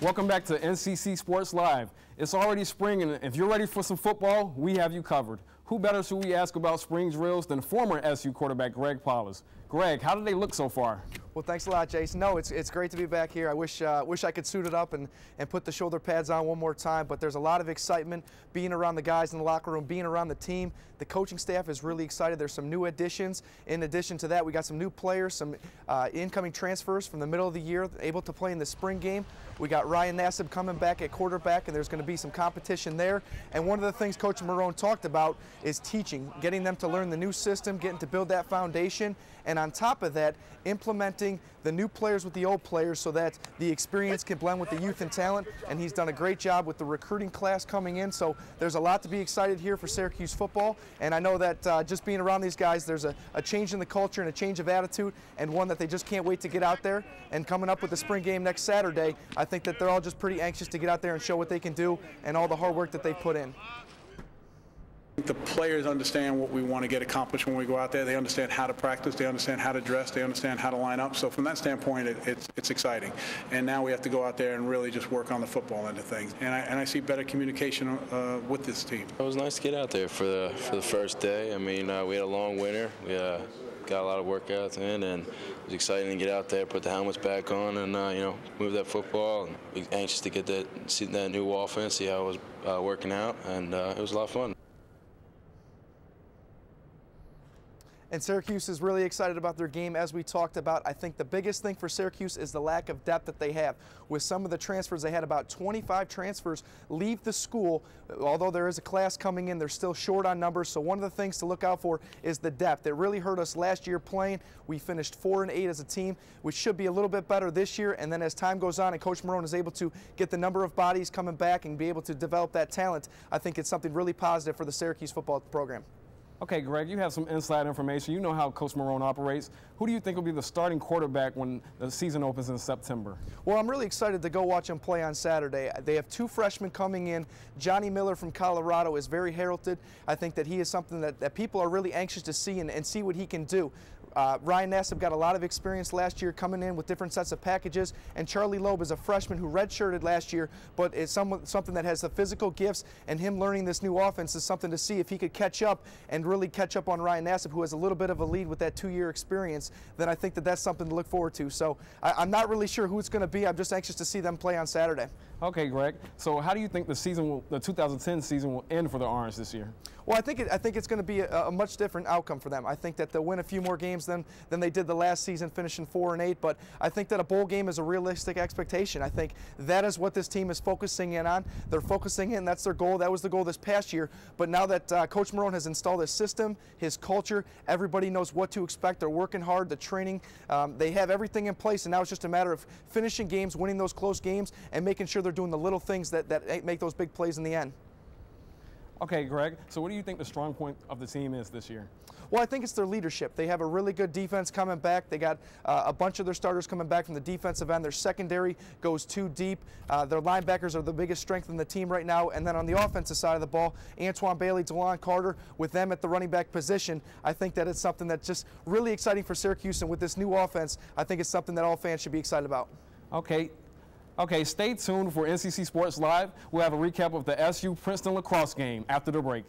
Welcome back to NCC Sports Live. It's already spring, and if you're ready for some football, we have you covered. Who better should we ask about spring drills than former SU quarterback Greg Paulus? Greg, how did they look so far? Well, thanks a lot, Jason. No, it's great to be back here. I wish I could suit it up and put the shoulder pads on one more time, but there's a lot of excitement being around the guys in the locker room, being around the team. The coaching staff is really excited. There's some new additions. In addition to that, we got some new players, some incoming transfers from the middle of the year, able to play in the spring game. We got Ryan Nassib coming back at quarterback, and there's going to be some competition there. And one of the things Coach Marrone talked about is teaching, getting them to learn the new system, getting to build that foundation, and on top of that, implementing the new players with the old players so that the experience can blend with the youth and talent. And he's done a great job with the recruiting class coming in. So there's a lot to be excited here for Syracuse football. And I know that just being around these guys, there's a change in the culture and a change of attitude, and one that they just can't wait to get out there. And coming up with the spring game next Saturday, I think that they're all just pretty anxious to get out there and show what they can do and all the hard work that they put in. The players understand what we want to get accomplished when we go out there. They understand how to practice. They understand how to dress. They understand how to line up. So from that standpoint, it's exciting. And now we have to go out there and really just work on the football end of things. And I see better communication with this team. It was nice to get out there for the first day. I mean, we had a long winter. We got a lot of workouts in, and it was exciting to get out there, put the helmets back on, and move that football. And be anxious to see that new offense, see how it was working out, and it was a lot of fun. And Syracuse is really excited about their game, as we talked about. I think the biggest thing for Syracuse is the lack of depth that they have. With some of the transfers, they had about 25 transfers leave the school. Although there is a class coming in, they're still short on numbers. So one of the things to look out for is the depth. It really hurt us last year playing. We finished 4-8 as a team, which should be a little bit better this year. And then as time goes on and Coach Marrone is able to get the number of bodies coming back and be able to develop that talent, I think it's something really positive for the Syracuse football program. Okay, Greg, you have some inside information. You know how Coach Marrone operates. Who do you think will be the starting quarterback when the season opens in September? Well, I'm really excited to go watch him play on Saturday. They have two freshmen coming in. Johnny Miller from Colorado is very heralded. I think that he is something that people are really anxious to see and see what he can do. Ryan Nassib got a lot of experience last year coming in with different sets of packages, and Charlie Loeb is a freshman who redshirted last year, but is something that has the physical gifts, and him learning this new offense is something to see if he could catch up and really catch up on Ryan Nassib, who has a little bit of a lead with that 2-year experience. Then I think that that's something to look forward to. So I'm not really sure who it's going to be. I'm just anxious to see them play on Saturday. Okay, Greg. So how do you think the 2010 season will end for the Orange this year? Well, I think it's going to be a much different outcome for them. I think that they'll win a few more games than they did the last season, finishing 4-8. But I think that a bowl game is a realistic expectation. I think that is what this team is focusing in on. They're focusing in. That's their goal. That was the goal this past year. But now that Coach Marrone has installed his system, his culture, everybody knows what to expect. They're working hard. The training, they have everything in place, and now it's just a matter of finishing games, winning those close games, and making sure they're doing the little things that make those big plays in the end. Okay, Greg, so what do you think the strong point of the team is this year? Well, I think it's their leadership. They have a really good defense coming back. They got a bunch of their starters coming back from the defensive end. Their secondary goes too deep. Their linebackers are the biggest strength in the team right now. And then on the offensive side of the ball, Antoine Bailey, DeLon Carter, with them at the running back position, I think that it's something that's just really exciting for Syracuse. And with this new offense, I think it's something that all fans should be excited about. Okay, stay tuned for NCC Sports Live. We'll have a recap of the SU Princeton lacrosse game after the break.